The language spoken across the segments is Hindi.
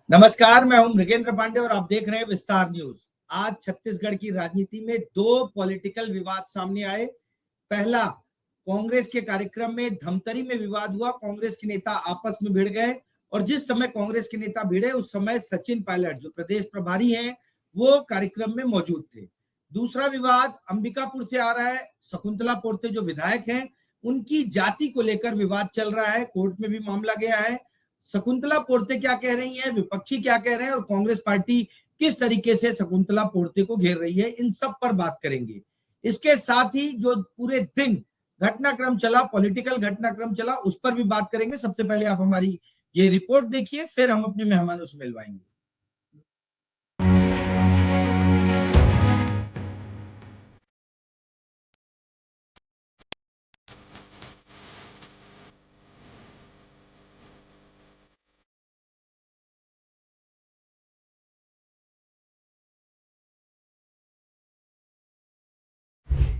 नमस्कार, मैं हूं मृगेंद्र पांडे और आप देख रहे हैं विस्तार न्यूज। आज छत्तीसगढ़ की राजनीति में दो पॉलिटिकल विवाद सामने आए। पहला, कांग्रेस के कार्यक्रम में धमतरी में विवाद हुआ। कांग्रेस के नेता आपस में भिड़ गए और जिस समय कांग्रेस के नेता भिड़े उस समय सचिन पायलट जो प्रदेश प्रभारी हैं वो कार्यक्रम में मौजूद थे। दूसरा विवाद अंबिकापुर से आ रहा है। शकुंतला पोर्ते जो विधायक हैं उनकी जाति को लेकर विवाद चल रहा है। कोर्ट में भी मामला गया है। शकुंतला पोर्ते क्या कह रही हैं, विपक्षी क्या कह रहे हैं और कांग्रेस पार्टी किस तरीके से शकुंतला पोर्ते को घेर रही है, इन सब पर बात करेंगे। इसके साथ ही जो पूरे दिन घटनाक्रम चला, पॉलिटिकल घटनाक्रम चला, उस पर भी बात करेंगे। सबसे पहले आप हमारी ये रिपोर्ट देखिए, फिर हम अपने मेहमानों से मिलवाएंगे।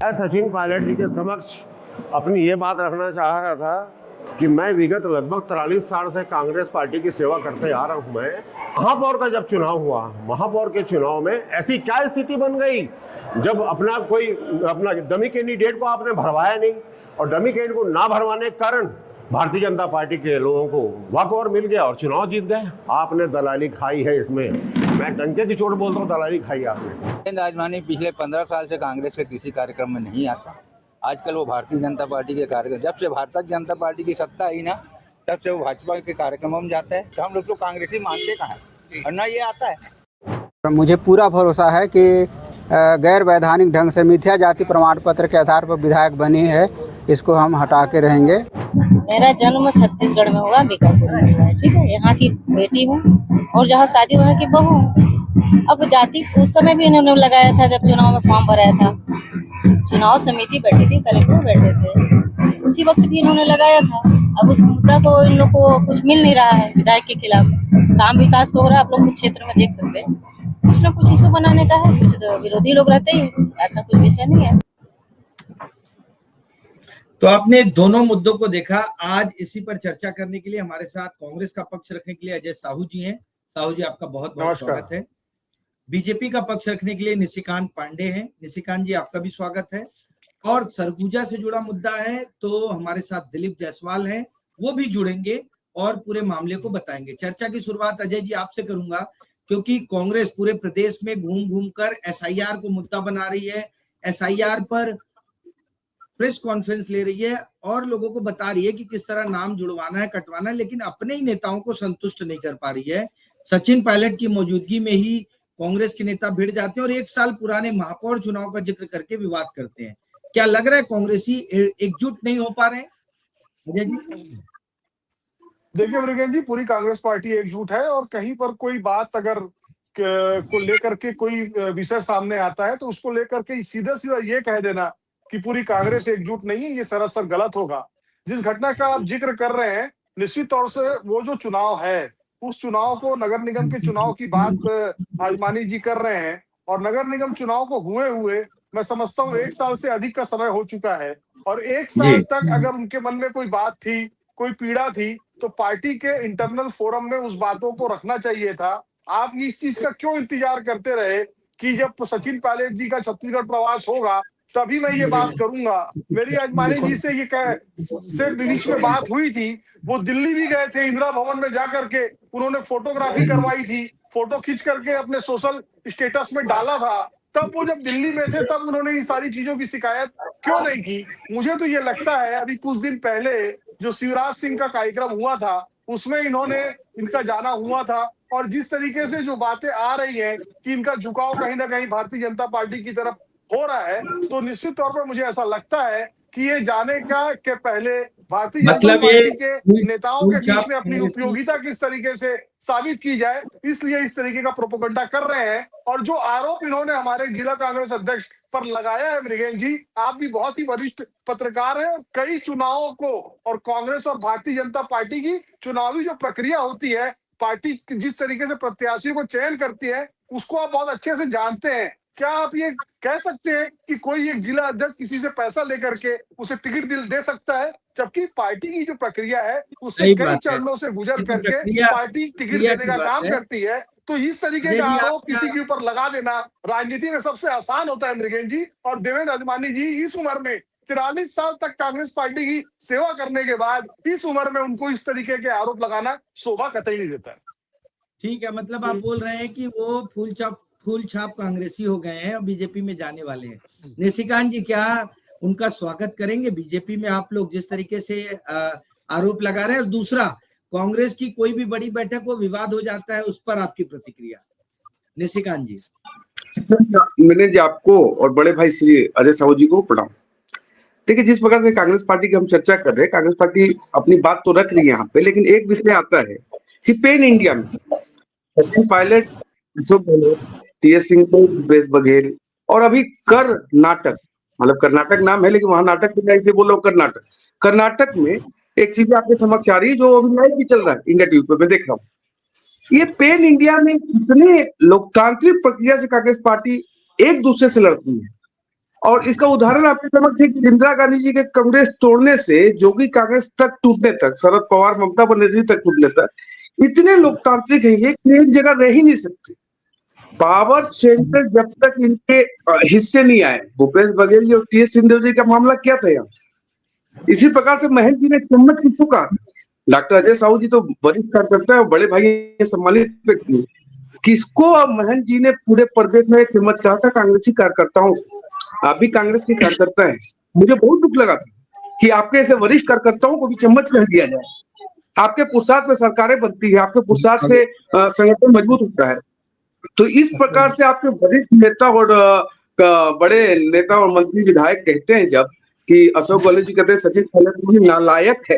सचिन पायलट जी के समक्ष अपनी ये बात रखना चाह रहा था कि मैं विगत लगभग 43 साल से कांग्रेस पार्टी की सेवा करते आ रहा हूं। मैं महापौर का जब चुनाव हुआ, महापौर के चुनाव में ऐसी क्या स्थिति बन गई जब अपना डमी कैंडिडेट को आपने भरवाया नहीं और डमी कैंडिडेट को ना भरवाने के कारण भारतीय जनता पार्टी के लोगों को वॉकओवर मिल गया और चुनाव जीत गए। आपने दलाली खाई है इसमें, मैं डंके की चोट बोलता हूँ, दलाली खाई आपने। राजमानी पिछले 15 साल से कांग्रेस के किसी कार्यक्रम में नहीं आता। आजकल वो भारतीय जनता पार्टी के कार्यक्रम, जब से भारतीय जनता पार्टी की सत्ता आई ना तब से वो भाजपा के कार्यक्रमों में जाता है। तो हम लोग तो कांग्रेसी मानते कहाँ है और ना ये आता है। मुझे पूरा भरोसा है कि गैर वैधानिक ढंग से मिथ्या जाति प्रमाण पत्र के आधार पर विधायक बनी है, इसको हम हटा के रहेंगे। मेरा जन्म छत्तीसगढ़ में हुआ, अंबिकापुर में हुआ है, ठीक है। यहाँ की बेटी हूँ और जहाँ शादी वहाँ की बहू हूँ। अब जाति उस समय भी इन्होंने लगाया था जब चुनाव में फॉर्म भराया था। चुनाव समिति बैठी थी, कलेक्टर बैठे थे, उसी वक्त भी इन्होंने लगाया था। अब उस मुद्दा को इन लोग को कुछ मिल नहीं रहा है। विधायक के खिलाफ काम विकास तो हो रहा है, आप लोग कुछ क्षेत्र में देख सकते हैं। कुछ ना कुछ इशू बनाने का है, कुछ तो विरोधी लोग रहते ही, ऐसा कुछ विषय नहीं है। तो आपने दोनों मुद्दों को देखा। आज इसी पर चर्चा करने के लिए हमारे साथ कांग्रेस का पक्ष रखने के लिए अजय साहू जी हैं। साहू जी, आपका बहुत बहुत स्वागत है। बीजेपी का पक्ष रखने के लिए निशिकांत पांडे हैं। निशिकांत जी, आपका भी स्वागत है। और सरगुजा से जुड़ा मुद्दा है तो हमारे साथ दिलीप जायसवाल हैं, वो भी जुड़ेंगे और पूरे मामले को बताएंगे। चर्चा की शुरुआत अजय जी आपसे करूंगा, क्योंकि कांग्रेस पूरे प्रदेश में घूम घूम कर एसआईआर को मुद्दा बना रही है। एसआईआर पर प्रेस कॉन्फ्रेंस ले रही है और लोगों को बता रही है कि किस तरह नाम जुड़वाना है, कटवाना है, लेकिन अपने ही नेताओं को संतुष्ट नहीं कर पा रही है। सचिन पायलट की मौजूदगी में ही कांग्रेस के नेता भिड़ जाते हैं और 1 साल पुराने महापौर चुनाव का जिक्र करके विवाद करते हैं। क्या लग रहा है कांग्रेसी एकजुट नहीं हो पा रहे हैं? अजय जी, देखिए मृगेंद्र जी, पूरी कांग्रेस पार्टी एकजुट है और कहीं पर कोई बात अगर को लेकर के कोई विषय सामने आता है तो उसको लेकर के सीधा सीधा ये कह देना कि पूरी कांग्रेस एकजुट नहीं है, ये सरासर गलत होगा। जिस घटना का आप जिक्र कर रहे हैं, निश्चित तौर से वो जो चुनाव है, उस चुनाव को नगर निगम के चुनाव की बात आजमानी जी कर रहे हैं और नगर निगम चुनाव को हुए मैं समझता हूँ 1 साल से अधिक का समय हो चुका है और 1 साल तक अगर उनके मन में कोई बात थी, कोई पीड़ा थी, तो पार्टी के इंटरनल फोरम में उस बातों को रखना चाहिए था। आप इस चीज का क्यों इंतजार करते रहे कि जब सचिन पायलट जी का छत्तीसगढ़ प्रवास होगा तभी मैं ये बात करूंगा। मेरी अजमानी जी से से बीच में बात हुई थी, वो दिल्ली भी गए थे, इंदिरा भवन में जाकर के उन्होंने फोटोग्राफी करवाई थी, फोटो खींच करके अपने सोशल स्टेटस में डाला था। तब वो जब दिल्ली में थे तब उन्होंने इन सारी चीजों की शिकायत क्यों नहीं की? मुझे तो ये लगता है अभी कुछ दिन पहले जो शिवराज सिंह का कार्यक्रम हुआ था उसमें इनका जाना हुआ था और जिस तरीके से जो बातें आ रही है कि इनका झुकाव कहीं ना कहीं भारतीय जनता पार्टी की तरफ हो रहा है, तो निश्चित तौर पर मुझे ऐसा लगता है कि ये जाने के पहले भारतीय जनता पार्टी के नेताओं के बीच में अपनी उपयोगिता किस तरीके से साबित की जाए, इसलिए इस तरीके का प्रोपेगेंडा कर रहे हैं। और जो आरोप इन्होंने हमारे जिला कांग्रेस अध्यक्ष पर लगाया है, मृगेंद्र जी, आप भी बहुत ही वरिष्ठ पत्रकार हैं और कई चुनावों को और कांग्रेस और भारतीय जनता पार्टी की चुनावी जो प्रक्रिया होती है, पार्टी जिस तरीके से प्रत्याशियों को चयन करती है, उसको आप बहुत अच्छे से जानते हैं। क्या आप ये कह सकते हैं कि कोई एक जिला अध्यक्ष किसी से पैसा लेकर के उसे टिकट दे सकता है, जबकि पार्टी की जो प्रक्रिया है उससे सही कई बात है। चरणों से गुजर ये तो करके प्रक्रिया पार्टी टिकट प्रक्रिया देने की का बात काम है। करती है। तो इस तरीके अजय का जी आरोप आप क्या, किसी के ऊपर लगा देना राजनीति में सबसे आसान होता है मृगेन जी। और देवेंद्र अडवाणी जी इस उम्र में 43 साल तक कांग्रेस पार्टी की सेवा करने के बाद इस उम्र में उनको इस तरीके के आरोप लगाना शोभा कतई नहीं देता है। ठीक है, मतलब आप बोल रहे हैं कि वो फूल छाप कांग्रेसी हो गए हैं और बीजेपी में जाने वाले हैं। निशिकांत जी, क्या उनका स्वागत करेंगे बीजेपी में आप लोग, जिस तरीके से आरोप लगा रहे हैं? और दूसरा, कांग्रेस की कोई भी बड़ी बैठक वो विवाद हो जाता है, उस पर आपकी प्रतिक्रिया? निशिकांत जी। मैंने जी आपको और बड़े भाई श्री अजय साहू जी को प्रणाम। देखिए, जिस प्रकार से कांग्रेस पार्टी की हम चर्चा कर रहे हैं, कांग्रेस पार्टी अपनी बात तो रख रही है यहाँ पे, लेकिन एक विषय आता है कि पेन इंडिया में सचिन पायलट, अशोक गहलोत, टीएस सिंह, भूपेश बघेल और अभी कर्नाटक, मतलब कर्नाटक नाम है लेकिन वहां नाटक से बोलो कर्नाटक, कर्नाटक में एक चीज आपके समक्ष आ रही है जो अभी लाइव भी चल रहा है इंडिया टीवी पे, मैं देख रहा हूँ। ये पेन इंडिया में कितने लोकतांत्रिक प्रक्रिया से कांग्रेस पार्टी एक दूसरे से लड़ती है, और इसका उदाहरण आपके समझ है कि इंदिरा गांधी जी के कांग्रेस तोड़ने से जोगी कांग्रेस तक टूटने तक, शरद पवार ममता बनर्जी तक टूटने तक, इतने लोकतांत्रिक है ये कि एक जगह रह ही नहीं सकते। पावर सेंटर जब तक इनके हिस्से नहीं आए, भूपेश बघेल जी और टीएस सिंहदेव जी का मामला क्या था यहाँ, इसी प्रकार से महेश जी ने चम्मच किसको कहा? डॉक्टर अजय साहू जी तो वरिष्ठ कार्यकर्ता है और बड़े भाई सम्मानित व्यक्ति है, किसको अब महंत जी ने पूरे प्रदेश में चम्मच कहा था? कांग्रेसी कार्यकर्ताओं। आप भी कांग्रेस के कार्यकर्ता है, मुझे बहुत दुख लगा था कि आपके ऐसे वरिष्ठ कार्यकर्ताओं को भी चम्मच कह दिया जाए। आपके पुरुषार्थ में सरकारें बनती है, आपके पुरुषार्थ से संगठन मजबूत होता है। तो इस प्रकार से आपके वरिष्ठ नेता और बड़े नेता और मंत्री विधायक कहते हैं जब कि अशोक गहलोत जी कहते हैं सचिन पायलट नालायक है,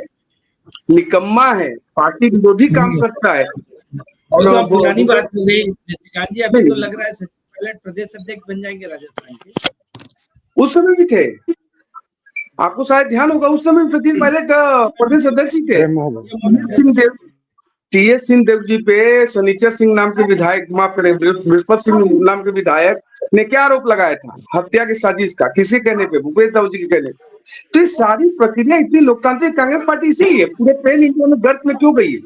निकम्मा है, पार्टी विरोधी काम करता है। और तो पुरानी बात हो गई निशिकांत जी, अभी तो लग रहा है सचिन पायलट प्रदेश अध्यक्ष बन जाएंगे राजस्थान के। उस समय भी थे, आपको शायद ध्यान होगा, उस समय सचिन पायलट प्रदेश अध्यक्ष ही थे। टीएस सिंहदेव जी पे शनिचर सिंह नाम के विधायक, माफ करें, बृहस्पति सिंह नाम के विधायक ने क्या आरोप लगाया था? हत्या की साजिश का, किसी कहने पे? भूपेश साहू जी के कहने पे। तो ये सारी प्रक्रिया इतनी लोकतांत्रिक कांग्रेस पार्टी इसीलिए पूरे पेन इंडिया में गर्त में क्यों गई है?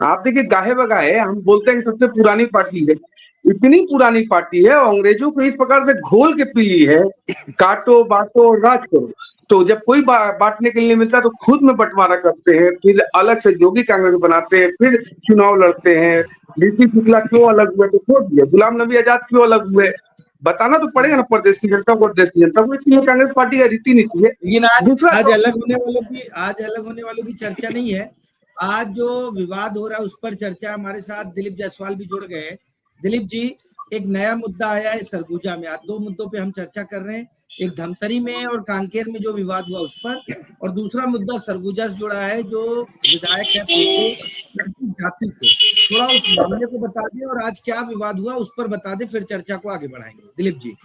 आप देखिए, गाहे बगाहे हम बोलते हैं कि सबसे पुरानी पार्टी है, इतनी पुरानी पार्टी है और अंग्रेजों को इस प्रकार से घोल के पी ली है, काटो बांटो और राज करो। तो जब कोई बांटने के लिए मिलता है तो खुद में बंटवारा करते हैं, फिर अलग से जोगी कांग्रेस बनाते हैं, फिर चुनाव लड़ते हैं। डीसी शुक्ला क्यों अलग हुए तो छोड़ दिया, गुलाम नबी आजाद क्यों अलग हुए, बताना तो पड़ेगा ना प्रदेश की जनता को, प्रदेश की जनता को। इसलिए कांग्रेस पार्टी का रीति नीति है। लेकिन दूसरा आज अलग होने वालों की चर्चा नहीं है। आज जो विवाद हो रहा है उस पर चर्चा। हमारे साथ दिलीप जायसवाल भी जुड़ गए हैं। दिलीप जी, एक नया मुद्दा आया है सरगुजा में। आज दो मुद्दों पे हम चर्चा कर रहे हैं, एक धमतरी में और कांकेर में जो विवाद हुआ उस पर, और दूसरा मुद्दा सरगुजा से जुड़ा है, जो विधायक है पोते लड़की जाति को। थोड़ा उस मामले को बता दें और आज क्या विवाद हुआ उस पर बता दें, फिर चर्चा को आगे बढ़ाएंगे। दिलीप जी।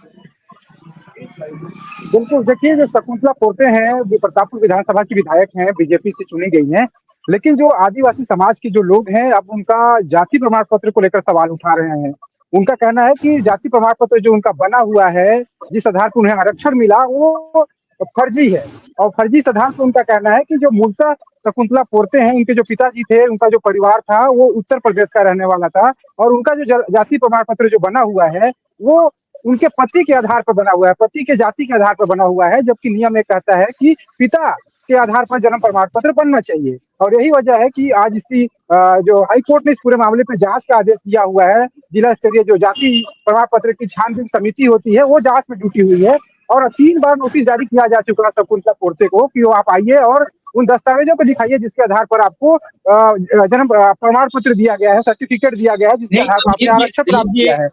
बिल्कुल, देखिए जो शकुंतला पोते हैं वो प्रतापपुर विधानसभा की विधायक हैं, बीजेपी से चुनी गई हैं, लेकिन जो आदिवासी समाज के जो लोग हैं अब उनका जाति प्रमाण पत्र को लेकर सवाल उठा रहे हैं। उनका कहना है कि जाति प्रमाण पत्र जो उनका बना हुआ है, जिस आधार पर उन्हें आरक्षण मिला, वो फर्जी है। और फर्जी इस आधार पर उनका कहना है कि जो मूलतः शकुंतला पोते हैं, उनके जो पिताजी थे, उनका जो परिवार था वो उत्तर प्रदेश का रहने वाला था, और उनका जो जाति प्रमाण पत्र जो बना हुआ है वो उनके पति के आधार पर बना हुआ है, पति के जाति के आधार पर बना हुआ है, जबकि नियम ये कहता है कि पिता के आधार पर जन्म प्रमाण पत्र बनना चाहिए। और यही वजह है कि आज इसकी जो हाईकोर्ट ने इस पूरे मामले पर जांच का आदेश दिया हुआ है। जिला स्तरीय जो जाति प्रमाण पत्र की छानबीन समिति होती है वो जांच में जुटी हुई है, और 3 बार नोटिस जारी किया जा चुका है शकुंतला पोते को कि वो आप आइए और उन दस्तावेजों को दिखाइए जिसके आधार पर आपको जन्म प्रमाण पत्र दिया गया है, सर्टिफिकेट दिया गया है, जिसके आधार पर आपने आरक्षण प्राप्त किया है।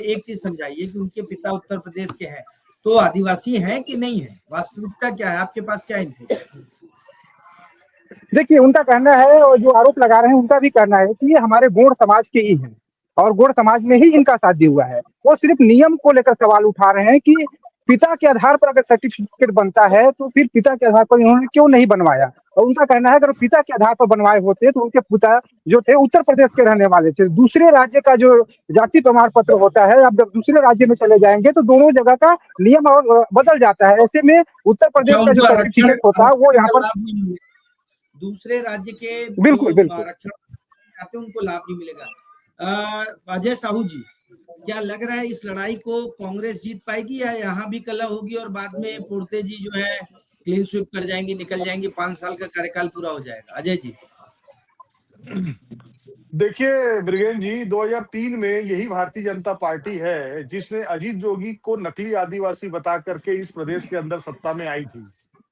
एक चीज समझाइए कि उनके पिता उत्तर प्रदेश के हैं, तो आदिवासी हैं कि नहीं है? वास्तविकता क्या है? आपके पास क्या इनपुट? देखिए, उनका कहना है, और जो आरोप लगा रहे हैं उनका भी कहना है कि ये हमारे गौड़ समाज के ही हैं और गौड़ समाज में ही इनका शादी हुआ है। वो सिर्फ नियम को लेकर सवाल उठा रहे हैं कि पिता के आधार पर अगर सर्टिफिकेट बनता है तो फिर पिता के आधार पर इन्होंने क्यों नहीं बनवाया। और उनका कहना है अगर पिता के आधार पर बनवाए होते तो उनके पिता जो थे उत्तर प्रदेश के रहने वाले थे। दूसरे राज्य का जो जाति प्रमाण पत्र होता है, आप जब दूसरे राज्य में चले जाएंगे तो दोनों जगह का नियम और बदल जाता है। ऐसे में उत्तर अच्छा, प्रदेश का जो उनको आरक्षण सर्टिफिकेट होता है वो यहाँ का पर लाभ नहीं मिलेगा। दूसरे राज्य के बिल्कुल जो बिल्कुल आरक्षण आते हैं उनको लाभ नहीं मिलेगा। अजय साहू जी, क्या लग रहा है इस लड़ाई को कांग्रेस जीत पाएगी या यहाँ भी कलह होगी और बाद में पोर्ते जी जो है क्लीन स्वीप कर जाएंगी, निकल जाएंगी, 5 साल का कार्यकाल पूरा हो जाएगा? अजय जी। देखिए ब्रिगेन जी, 2003 में यही भारतीय जनता पार्टी है जिसने अजीत जोगी को नकली आदिवासी बता करके इस प्रदेश के अंदर सत्ता में आई थी,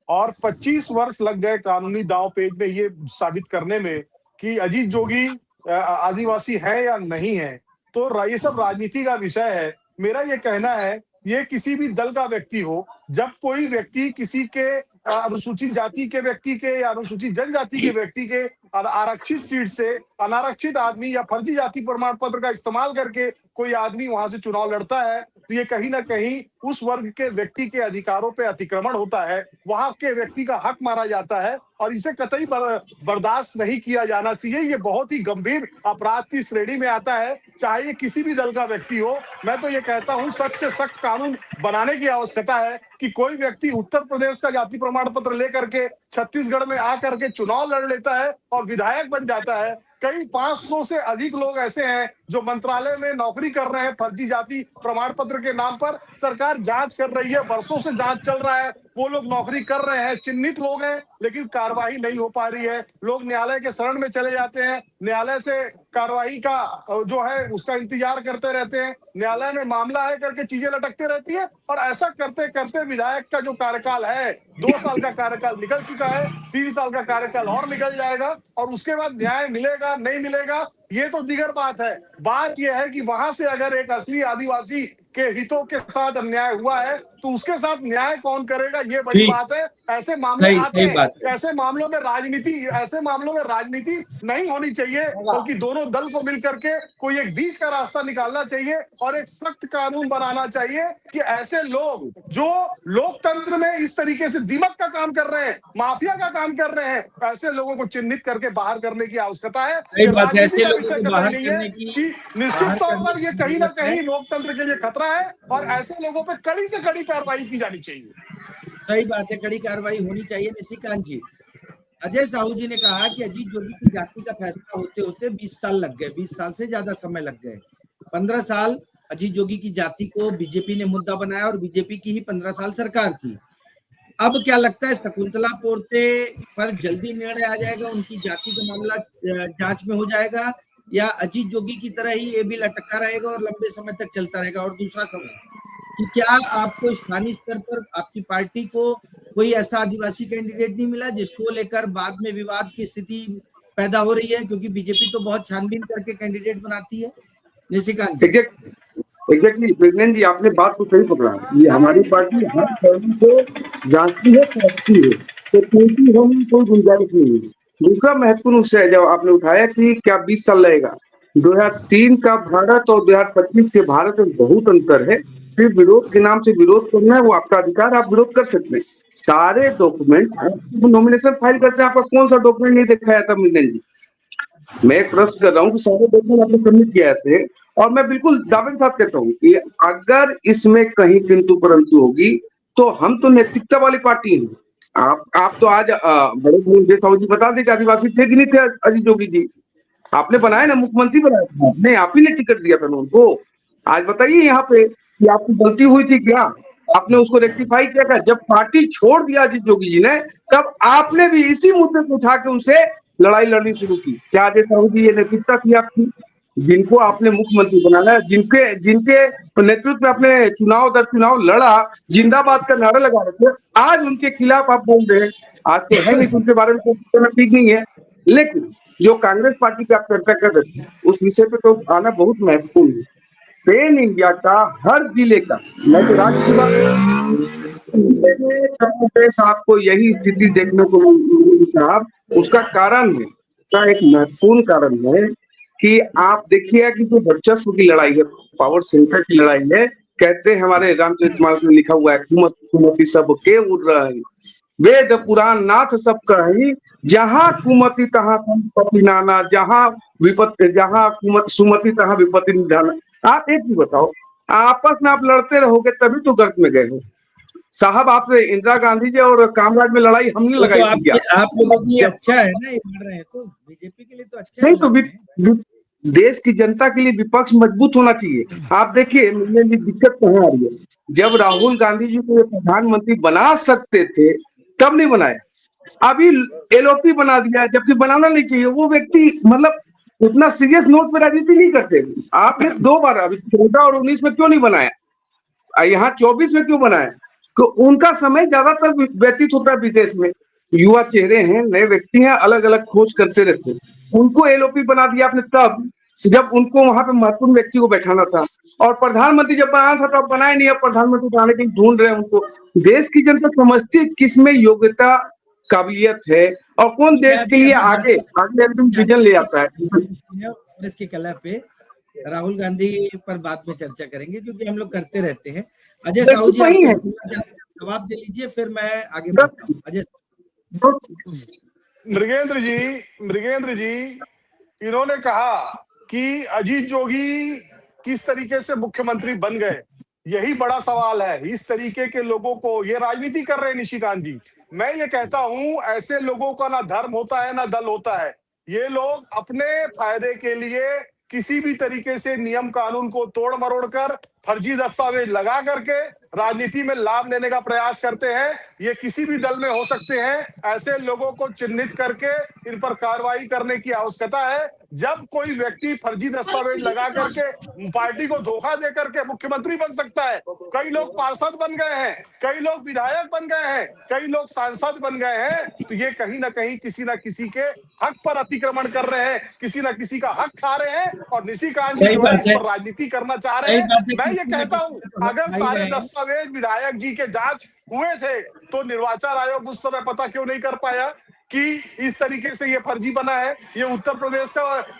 और 25 वर्ष लग गए कानूनी दांव पेच में ये साबित करने में कि अजीत जोगी आदिवासी है या नहीं है। तो ये सब राजनीति का विषय है। मेरा ये कहना है, ये किसी भी दल का व्यक्ति हो, जब कोई व्यक्ति किसी के अनुसूचित जाति के व्यक्ति के या अनुसूचित जनजाति के व्यक्ति के आरक्षित सीट से अनारक्षित आदमी या फर्जी जाति प्रमाण पत्र का इस्तेमाल करके कोई आदमी वहां से चुनाव लड़ता है, तो ये कहीं ना कहीं उस वर्ग के व्यक्ति के अधिकारों पे अतिक्रमण होता है, वहां के व्यक्ति का हक मारा जाता है, और इसे कतई बर्दाश्त नहीं किया जाना चाहिए। ये बहुत ही गंभीर अपराध की श्रेणी में आता है, चाहे ये किसी भी दल का व्यक्ति हो। मैं तो ये कहता हूँ सख्त से सख्त कानून बनाने की आवश्यकता है कि कोई व्यक्ति उत्तर प्रदेश का जाति प्रमाण पत्र लेकर के छत्तीसगढ़ में आकर के चुनाव लड़ लेता है और विधायक बन जाता है। कई 500 से अधिक लोग ऐसे हैं जो मंत्रालय में नौकरी कर रहे हैं फर्जी जाति प्रमाण पत्र के नाम पर। सरकार जांच कर रही है, वर्षों से जांच चल रहा है, वो लोग नौकरी कर रहे हैं, चिन्हित लोग हैं, लेकिन कार्रवाई नहीं हो पा रही है। लोग न्यायालय के शरण में चले जाते हैं, न्यायालय से कार्रवाई का जो है उसका इंतजार करते रहते हैं, न्यायालय में मामला है करके चीजें लटकते रहती है, और ऐसा करते करते विधायक का जो कार्यकाल है 2 साल का कार्यकाल निकल चुका है, 3 साल का कार्यकाल और निकल जाएगा, और उसके बाद न्याय मिलेगा नहीं मिलेगा ये तो दिगर बात है। बात यह है कि वहां से अगर एक असली आदिवासी के हितों के साथ अन्याय हुआ है तो उसके साथ न्याय कौन करेगा, ये बड़ी बात है। ऐसे मामले आते हैं, ऐसे मामलों में राजनीति नहीं होनी चाहिए, बल्कि दोनों दल को मिलकर के कोई एक बीच का रास्ता निकालना चाहिए और एक सख्त कानून बनाना चाहिए कि ऐसे लोग जो लोकतंत्र में इस तरीके से दीमक का काम कर रहे हैं, माफिया का काम कर रहे हैं, ऐसे लोगों को चिन्हित करके बाहर करने की आवश्यकता है। ऐसे लोगों को बाहर करने की निश्चित तौर पर ये कहीं ना कहीं लोकतंत्र के लिए खतरा है, और ऐसे लोगों पे कड़ी से कड़ी कार्रवाई की जानी चाहिए। सही बात है, कड़ी कार्रवाई होनी चाहिए। निशिकांत जी, अजय साहू जी ने कहा कि अजीत जोगी की जाति का फैसला होते होते 20 साल लग गए, 20 साल से ज्यादा समय लग गए। 15 साल अजीत जोगी की जाति को बीजेपी ने मुद्दा बनाया और बीजेपी की ही 15 साल सरकार थी। अब क्या लगता है शकुंतला पोर्ते पर जल्दी निर्णय आ जाएगा, उनकी जाति का मामला जांच में हो जाएगा, या अजीत जोगी की तरह ही ये भी लटका रहेगा और लंबे समय तक चलता रहेगा? और दूसरा सवाल कि क्या आपको स्थानीय स्तर पर आपकी पार्टी को कोई ऐसा आदिवासी कैंडिडेट नहीं मिला जिसको लेकर बाद में विवाद की स्थिति पैदा हो रही है, क्योंकि बीजेपी तो बहुत छानबीन करके कैंडिडेट बनाती है? निशिकांत जी। एग्जैक्टली प्रेसिडेंट जी, आपने बात को सही पकड़ा। ये हमारी पार्टी हर पहलू को जांचती है, परखती है, तो क्योंकि हम कोई गुंजाइश नहीं है। दूसरा महत्वपूर्ण विषय जब आपने उठाया कि क्या 20 साल लगेगा, 2003 का भारत और 2025 के भारत में बहुत अंतर है। फिर विरोध के नाम से विरोध करना है वो आपका अधिकार, आप विरोध कर सकते हैं। सारे डॉक्यूमेंट नॉमिनेशन फाइल करते हैं, आपका कौन सा डॉक्यूमेंट नहीं दिखाया था प्रेसिडेंट जी? मैं एक प्रश्न कर रहा हूँ कि सारे डॉक्यूमेंट आपने सबमिट किया थे, और मैं बिल्कुल दावे के साथ कहता हूँ कि अगर इसमें कहीं किंतु परंतु होगी तो हम तो नैतिकता वाली पार्टी हैं। आप तो आज बड़े भाई साहू जी बता दें कि आदिवासी थे कि नहीं थे अजीत जोगी जी? आपने बनाया ना, मुख्यमंत्री बनाया था आपने, आप ही ने टिकट दिया था ना उनको। आज बताइए यहाँ पे कि आपकी गलती हुई थी क्या? आपने उसको रेक्टिफाई किया था? जब पार्टी छोड़ दिया अजीत जोगी जी ने, तब आपने भी इसी मुद्दे को उठा के उनसे लड़ाई लड़नी शुरू की। क्या अजय साहू जी ये नैतिकता थी आपकी? जिनको आपने मुख्यमंत्री बनाना, जिनके नेतृत्व में आपने चुनाव दर चुनाव लड़ा, जिंदाबाद का नारा लगा रहे थे, आज उनके खिलाफ आप बोल रहे हैं। आज तो है नहीं, उनके बारे में कहना ठीक नहीं है, लेकिन जो कांग्रेस पार्टी की आप चर्चा कर रहे थे उस विषय पे तो आना बहुत महत्वपूर्ण है। पेन इंडिया का हर जिले का, मैं तो राज्य की बात आपको यही स्थिति देखने को मिली साहब। उसका कारण है, उसका एक महत्वपूर्ण कारण है कि आप देखिए कि जो वर्चस्व की लड़ाई है, पावर सेंटर की लड़ाई है, कहते हैं हमारे रामचरितमानस में लिखा हुआ है, कुमत कुमति सब के उड़ रही, वेद पुराण नाथ सब कही, जहाँ कुमति तहाँ संपत्ति नाना, जहाँ विपत्ति, जहाँ कुमत सुमति तहाँ विपत्ति निधाना। आप एक चीज बताओ, आपस में आप लड़ते रहोगे तभी तो गर्त में गए हो साहब। आपसे इंदिरा गांधी जी और कामराज में लड़ाई हमने वो लगाई तो थी क्या? आप लोगों के लिए अच्छा है ना, ये लड़ रहे हैं तो बीजेपी के लिए तो अच्छा नहीं है तो लड़ रहे हैं। देश की जनता के लिए विपक्ष मजबूत होना चाहिए। आप देखिए मुझे भी दिक्कत कहाँ आ रही है, जब राहुल गांधी जी को ये प्रधानमंत्री बना सकते थे तब नहीं बनाया, अभी एलओपी बना दिया, जबकि बनाना नहीं चाहिए। वो व्यक्ति मतलब उतना सीरियस नोट पे राजनीति नहीं करते। आपने 2 बार अभी 14 और 19 में क्यों नहीं बनाया, यहाँ 24 में क्यों बनाया? तो उनका समय ज्यादातर व्यतीत होता है विदेश में, युवा चेहरे हैं, नए व्यक्ति हैं, अलग अलग खोज करते रहते हैं। उनको एलओपी बना दिया आपने तब जब उनको वहां पे महत्वपूर्ण व्यक्ति को बैठाना था, और प्रधानमंत्री जब बनाना था तब बनाए नहीं। अब प्रधानमंत्री बनाने के लिए ढूंढ रहे हैं उनको। देश की जनता समझती है किस में योग्यता काबिलियत है और कौन देश के लिए आगे आगे एकदम विजन ले आता है। कांग्रेस की कला पे राहुल गांधी पर बाद में चर्चा करेंगे, क्योंकि हम लोग करते रहते हैं। अजय साहू जी, वही है, जवाब दे लीजिए, फिर मैं आगे बढ़ता हूँ। अजय मृगेंद्र जी, इन्होंने कहा कि अजीत जोगी किस तरीके से मुख्यमंत्री बन गए, यही बड़ा सवाल है। इस तरीके के लोगों को ये राजनीति कर रहे हैं निशिकांत जी। मैं ये कहता हूं ऐसे लोगों का ना धर्म होता है ना दल होता है। ये लोग अपने फायदे के लिए किसी भी तरीके से नियम कानून को तोड़ मरोड़ कर फर्जी दस्तावेज लगा करके राजनीति में लाभ लेने का प्रयास करते हैं। ये किसी भी दल में हो सकते हैं। ऐसे लोगों को चिन्हित करके इन पर कार्रवाई करने की आवश्यकता है। जब कोई व्यक्ति फर्जी दस्तावेज लगा करके पार्टी को धोखा दे करके मुख्यमंत्री बन सकता है, कई लोग पार्षद बन गए हैं, कई लोग विधायक बन गए हैं, कई लोग सांसद बन गए हैं, तो ये कहीं ना कहीं किसी ना किसी के हक पर अतिक्रमण कर रहे हैं, किसी ना किसी का हक खा रहे हैं, और निशिकांत जी जो है इस पर राजनीति करना चाह रहे हैं। मैं ये कहता हूं अगर सारे दस्तावेज विधायक जी के जांच हुए थे तो निर्वाचन आयोग उस समय पता क्यों नहीं कर पाया कि इस तरीके से ये फर्जी बना है, ये उत्तर प्रदेश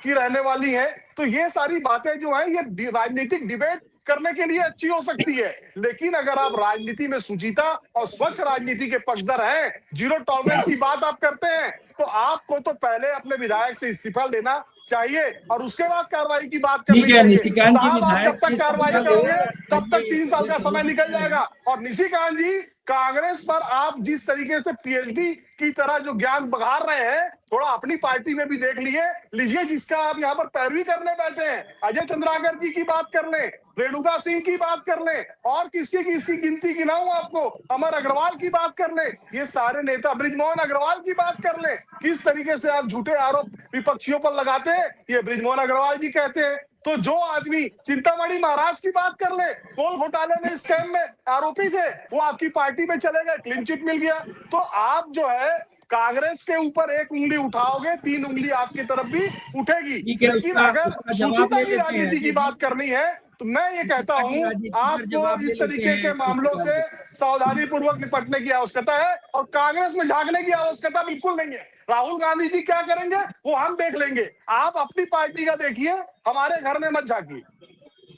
की रहने वाली है। तो ये सारी बातें जो है ये राजनीतिक डिबेट करने के लिए अच्छी हो सकती है, लेकिन अगर आप राजनीति में सुचिता और स्वच्छ राजनीति के पक्षधर हैं, जीरो टॉलरेंस की बात आप करते हैं, तो आपको तो पहले अपने विधायक से इस्तीफा लेना चाहिए और उसके बाद कार्रवाई की बात करनी चाहिए। साहब आप जब तक कार्रवाई करोगे तब तक 3 साल का समय निकल जाएगा। और निशिकांत जी, कांग्रेस पर आप जिस तरीके से पीएचडी की तरह जो ज्ञान बघार रहे हैं, थोड़ा अपनी पार्टी में भी देख लीजिए जिसका आप यहाँ पर पैरवी करने बैठे हैं। अजय चंद्राकर जी की बात कर लें, रेणुका सिंह की बात कर लें, और किसकी गिनती गिनाऊं आपको, अमर अग्रवाल की बात कर लें, ये सारे नेता, बृजमोहन अग्रवाल की बात कर लें, किस तरीके से आप झूठे आरोप विपक्षियों पर लगाते हैं, ये बृजमोहन अग्रवाल जी कहते हैं। तो जो आदमी चिंतामणि महाराज की बात कर ले, कोल घोटाले में स्कैम में आरोपी थे, वो आपकी पार्टी में चले गए, क्लीन चिट मिल गया। तो आप जो है कांग्रेस के ऊपर एक उंगली उठाओगे, 3 उंगली आपकी तरफ भी उठेगी। लेकिन अगर सुचिता की राजनीति की बात करनी है तो मैं ये कहता हूं आपको इस तरीके के मामलों से सावधानी पूर्वक निपटने की आवश्यकता है और कांग्रेस में झांकने की आवश्यकता बिल्कुल नहीं है। राहुल गांधी जी क्या करेंगे वो हम देख लेंगे, आप अपनी पार्टी का देखिए, हमारे घर में मत झांकिए।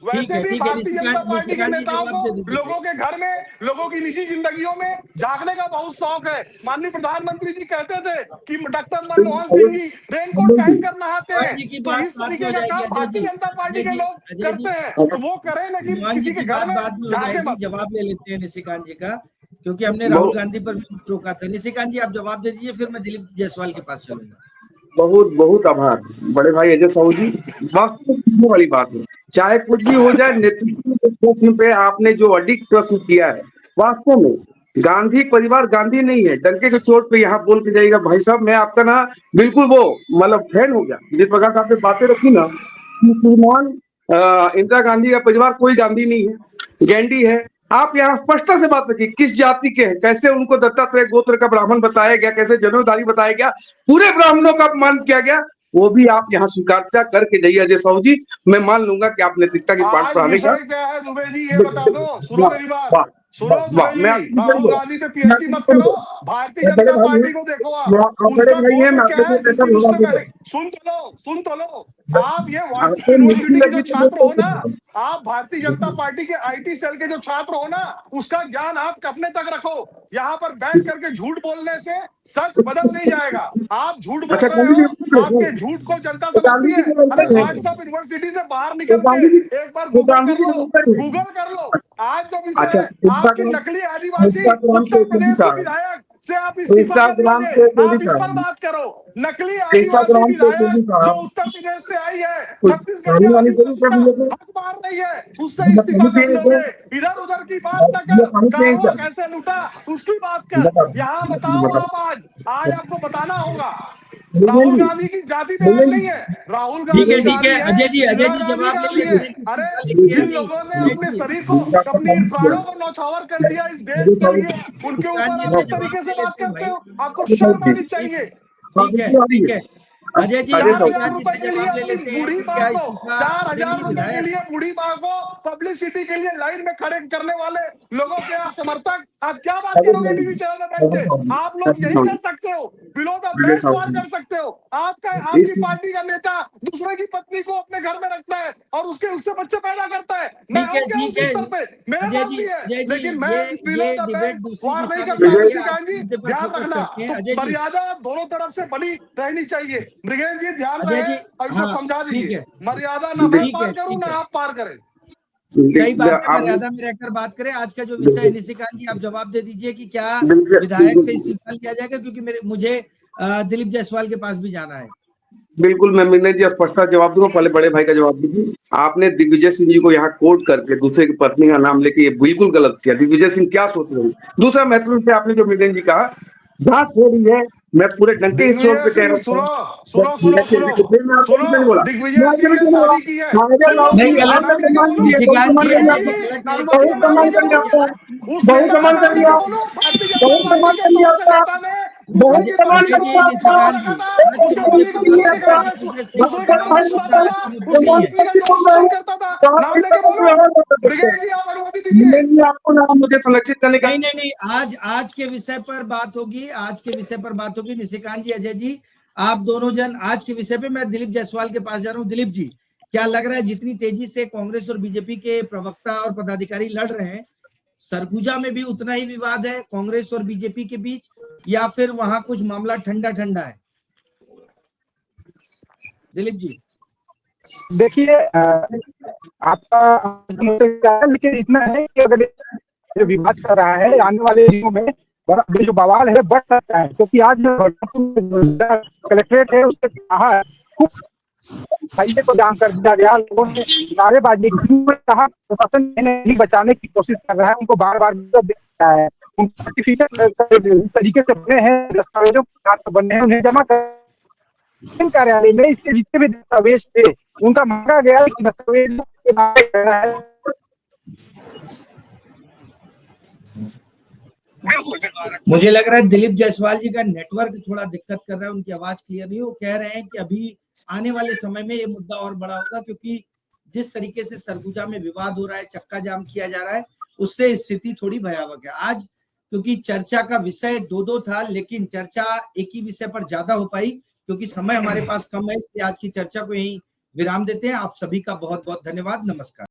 वैसे भी भारतीय जनता पार्टी के नेताओं को लोगों के घर में, लोगों की निजी जिंदगियों में झांकने का बहुत शौक है। माननीय प्रधानमंत्री जी कहते थे कि डॉक्टर मनमोहन सिंह जी रेनकोट पहन कर नहाते हैं, तो इस तरीके का काम भारतीय जनता पार्टी के लोग करते हैं, तो वो करें, लेकिन किसी के घर में झांके मत। जवाब ले लेते हैं निशिकांत जी का, क्योंकि हमने राहुल गांधी पर भी रोका था। निशिकांत जी आप जवाब दे दीजिए, फिर मैं दिलीप जायसवाल के पास चलूंगा। बहुत बहुत आभार बड़े भाई अजय साहू जी। वास्तव में वाली बात है, चाहे कुछ भी हो जाए, नेतृत्व के प्रश्न पे आपने जो अडिग प्रश्न किया है, वास्तव में गांधी परिवार गांधी नहीं है, डंके के चोट पे यहाँ बोल के जाएगा। भाई साहब मैं आपका ना बिल्कुल वो मतलब फैन हो गया, जिस प्रकार से आपने बातें रखी ना, श्रीमान इंदिरा गांधी का परिवार कोई गांधी नहीं है, गैंडी है। आप यहाँ स्पष्टता से बात रखिए, किस जाति के हैं, कैसे उनको दत्तात्रेय गोत्र का ब्राह्मण बताया गया, कैसे जनेऊधारी बताया गया, पूरे ब्राह्मणों का अपमान किया गया, वो भी आप यहाँ स्वीकार करके जाइए अजय साहू जी। मैं मान लूंगा कि आप नैतिकता की पाठ पढ़ाने का क्या है दुबे जी, ये बता दो, सुनो मेरी बात। सुनो दुबे जी, राहुल गांधी पे पीएचडी मत करो, भारतीय जनता पार्टी को देखो आप, उनका कोड क्या है डिस्ट्रीब्यूशन। सुन तो लो, आप ये वाटसन यूनिवर्सिटी के जो छात्र हो ना, आप भारतीय जनता पार्टी के आईटी सेल के जो छात्र हो ना, उसका ज्ञान आप अपने तक रखो। यहाँ पर बैठ करके झूठ बोलने से सच बदल नहीं जाएगा। आप झूठ बोल रहे हो, आपके झूठ को जनता समझती है। अरे व्हाट्सएप यूनिवर्सिटी से बाहर निकल के एक बार गूगल कर लो। आज जो विषय आपकी नकली आदिवासी उत्तर प्रदेश के विधायक से आप इस्तीफा कर दीजिए, आप इस पर बात करो। नकली आदिवासी विधायक जो उत्तर प्रदेश से आई है, छत्तीसगढ़ के आदिवासी का हक मार रही है, उससे इस्तीफा कर लोगे। इधर उधर की बात न कर, कारवा कैसे लूटा उसकी बात कर। यहाँ बताओ आप, आज आपको बताना होगा। राहुल गांधी की जाति में आग नहीं है, राहुल गांधी ठीक है अजय जी जवाब ले लेते हैं। अरे जिन लोगों ने अपने शरीर को, अपने प्राणों को नौछावर कर दिया इस देश के लिए, उनके ऊपर आप इस तरीके से बात करते हो, आपको शर्म आनी चाहिए। ठीक है अजय जी 4,000 रुपए के लिए अपनी बूढ़ी माँ को, 4,000 रुपए के लिए बूढ़ी माँ को पब्लिसिटी के लिए लाइन में खड़े करने वाले लोगों के आप समर्थक, आप क्या बात करोगे टीवी चैनल में बैठ के? आप लोग यही कर सकते हो, बिलो द बेल्ट वार कर सकते हो। आपकी पार्टी का नेता दूसरे की पत्नी को अपने घर में रखता है और उससे बच्चे पैदा करता है। मैं हूं क्या उस स्तर पे? मेरे पास भी है, लेकिन मैं बिलो द बेल्ट वार नहीं करता। निशिकांत जी ध्यान रखना, मर्यादा दोनों तरफ से बनी रहनी चाहिए। मृगेंद्र जी ध्यान रहे, इनको समझा दीजिए, मर्यादा ना मैं पार करूं ना आप पार करें। सही बात है, मर्यादा में रहकर बात करें। आज का जो विषय है निशिकांत जी, आप जवाब दे दीजिए कि क्या विधायक से इस्तीफा लिया जाएगा, क्योंकि मुझे दिलीप जायसवाल के पास भी जाना है। बिल्कुल मैं मिलने जी स्पष्टता जवाब दूंगा, पहले बड़े भाई का जवाब दीजिए। आपने दिग्विजय सिंह जी को यहाँ कोट करके दूसरे की पत्नी का नाम लेके ये बिल्कुल गलत किया। दिग्विजय सिंह क्या सोच रहे हैं? दूसरा महत्वपूर्ण से आपने जो मिलन जी कहा, जांच हो रही है, मैं पूरे डंके के शोर पे कह रहा हूँ। सुनो दिग्विजय सिंह ने शादी की है, नहीं गलत निशिकांत जी आपको मुझे संरक्षित करने का नहीं आज के विषय पर बात होगी, आज के विषय पर बात होगी। निशिकांत जी, अजय जी, आप दोनों जन आज के विषय पे, मैं दिलीप जायसवाल के पास जा रहा हूँ। दिलीप जी, क्या लग रहा है जितनी तेजी से कांग्रेस और बीजेपी के प्रवक्ता और पदाधिकारी लड़ रहे हैं, सरगुजा में भी उतना ही विवाद है कांग्रेस और बीजेपी के बीच, या फिर वहां कुछ मामला ठंडा ठंडा है? दिलीप जी देखिए, आपका लेकिन इतना है कि अगर जो विवाद कर रहा है आने वाले दिनों में जो बवाल है बढ़ सकता है, क्योंकि आज कलेक्ट्रेट है उसने कहा खूब को जाम कर दिया गया, लोगों ने नारेबाजी कहा, प्रशासन नहीं बचाने की कोशिश कर रहा है, उनको बार बार दिया है, उनके सर्टिफिकेट इस तरीके से बने हैं, दस्तावेजों के बने हैं, उन्हें जमा कर कार्यालय में इसके जितने भी दस्तावेज थे उनका मांगा गया कि दस्तावेज मुझे लग रहा है दिलीप जायसवाल जी का नेटवर्क थोड़ा दिक्कत कर रहा है, उनकी आवाज क्लियर नहीं। वो कह रहे हैं कि अभी आने वाले समय में ये मुद्दा और बड़ा होगा, क्योंकि जिस तरीके से सरगुजा में विवाद हो रहा है, चक्का जाम किया जा रहा है, उससे स्थिति थोड़ी भयावह है। आज क्योंकि चर्चा का विषय दो था, लेकिन चर्चा एक ही विषय पर ज्यादा हो पाई, क्योंकि समय हमारे पास कम है, इसलिए आज की चर्चा को यहीं विराम देते हैं। आप सभी का बहुत बहुत धन्यवाद। नमस्कार।